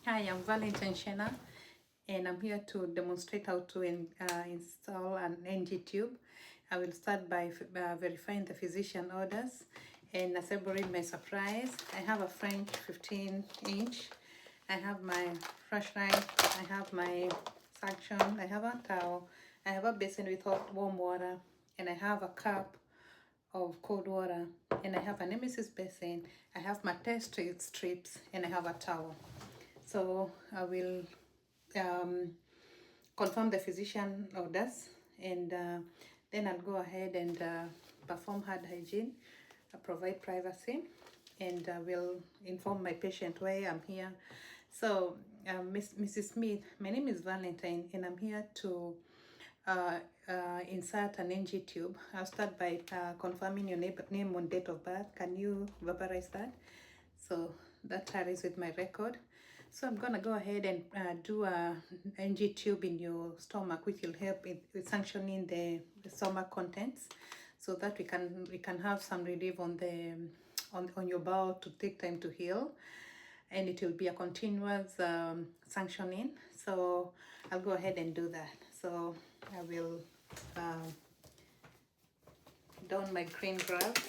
Hi, I'm Valentine Shena, and I'm here to demonstrate how to install an NG tube. I will start by verifying the physician orders and assembling my supplies. I have a French 15-inch. I have my flashlight. I have my suction. I have a towel. I have a basin with hot warm water, and I have a cup of cold water, and I have an emesis basin. I have my test strips, and I have a towel. So I will confirm the physician orders, and then I'll go ahead and perform hand hygiene, provide privacy, and will inform my patient why I'm here. So Mrs. Smith, my name is Valentine, and I'm here to insert an NG tube. I'll start by confirming your name and date of birth. Can you verbalize that? So that tallies with my record. So I'm gonna go ahead and do a NG tube in your stomach, which will help with sanctioning the stomach contents, so that we can have some relief on the on your bowel to take time to heal, and it will be a continuous sanctioning. So I'll go ahead and do that. So I will don my green gloves,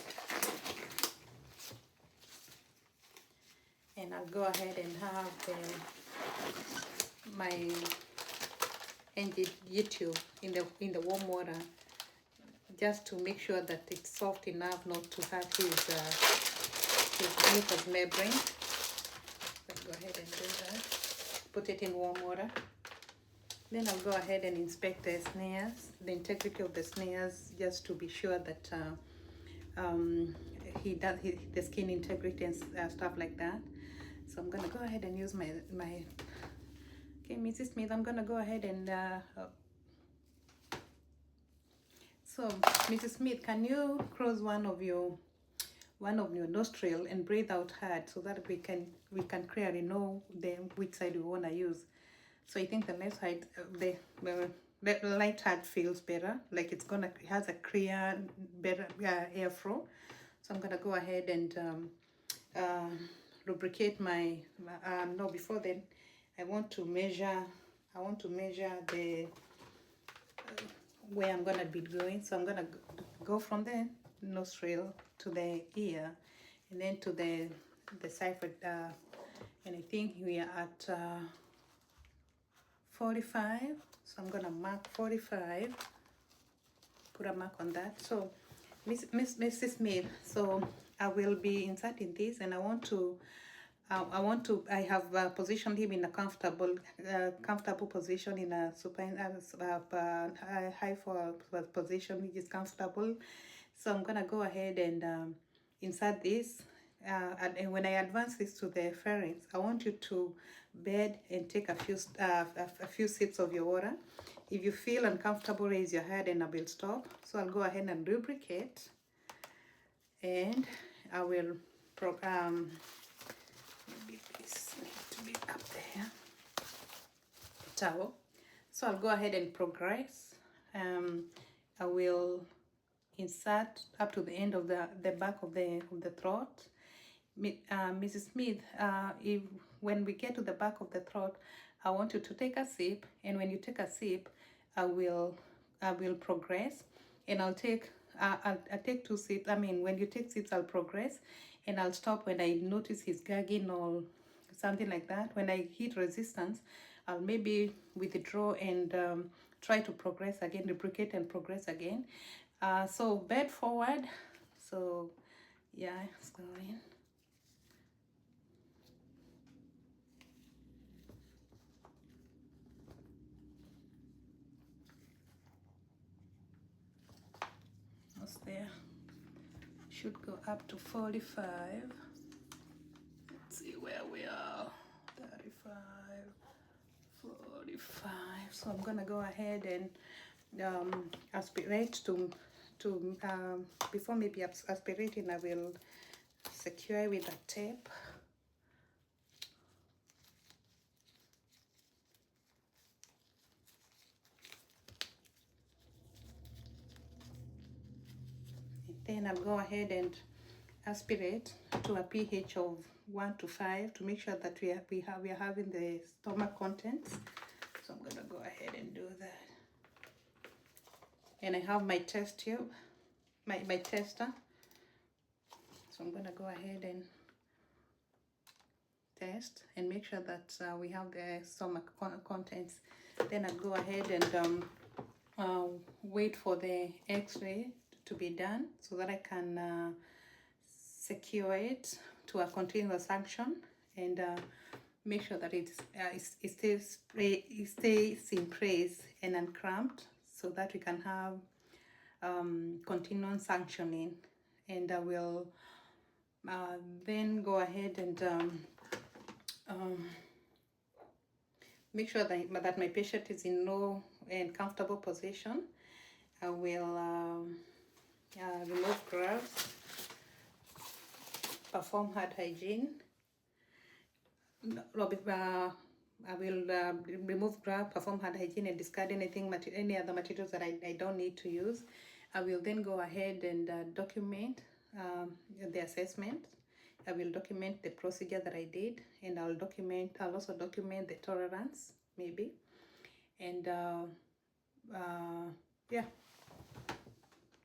and I'll go ahead and have my NG tube in the warm water, just to make sure that it's soft enough not to hurt his mucous membrane. Let's go ahead and do that. Put it in warm water. Then I'll go ahead and inspect the snares, the integrity of the snares, just to be sure that the skin integrity and stuff like that. So I'm gonna go ahead and use my okay, Mrs. Smith, I'm gonna go ahead and so Mrs. Smith, can you close one of your nostril and breathe out hard, so that we can clearly know which side we want to use. So I think the left side, the right side feels better, like it has a clear, better airflow. So I'm gonna go ahead and lubricate my no, before then I want to measure the where I'm gonna be going. So I'm gonna go from the nostril to the ear, and then to the side, and I think we are at 45. So I'm gonna mark 45, put a mark on that. So Mrs. Smith, so I will be inserting this, and I have positioned him in a comfortable position, in a supine high for position, which is comfortable. So I'm gonna go ahead and insert this, and when I advance this to the pharynx, I want you to bed and take a few sips of your water. If you feel uncomfortable, raise your hand and I will stop. So I'll go ahead and lubricate, and I will maybe this needs to be up there, towel. So I'll go ahead and progress. I will insert up to the end of the back of the throat. Mrs. Smith, when we get to the back of the throat, I want you to take a sip, and when you take a sip, I will progress, and I'll take 2 sips. I mean, when you take sips, I'll progress, and I'll stop when I notice he's gagging or something like that. When I hit resistance, I'll maybe withdraw and try to progress again, lubricate and progress again. So bed forward. So yeah, it's going. Almost there. Should go up to 45. Let's see where we are. 35, 45. So I'm gonna go ahead and aspirate to before maybe aspirating, I will secure with a tape. And then I'll go ahead and aspirate to a pH of 1 to 5 to make sure that we are having the stomach contents. So I'm gonna go ahead and do that. And I have my test tube, my tester. So I'm gonna go ahead and test and make sure that we have the stomach contents. Then I'll go ahead and wait for the x-ray to be done so that I can secure it to a continuous action and make sure that it stays in place and uncramped so that we can have continuous functioning. And I will then go ahead and make sure that my patient is in low and comfortable position. I will remove gloves, perform hard hygiene. I will remove gloves, perform hard hygiene, and discard any other materials that I don't need to use. I will then go ahead and document the assessment. I will document the procedure that I did, and I'll also document the tolerance maybe, and yeah,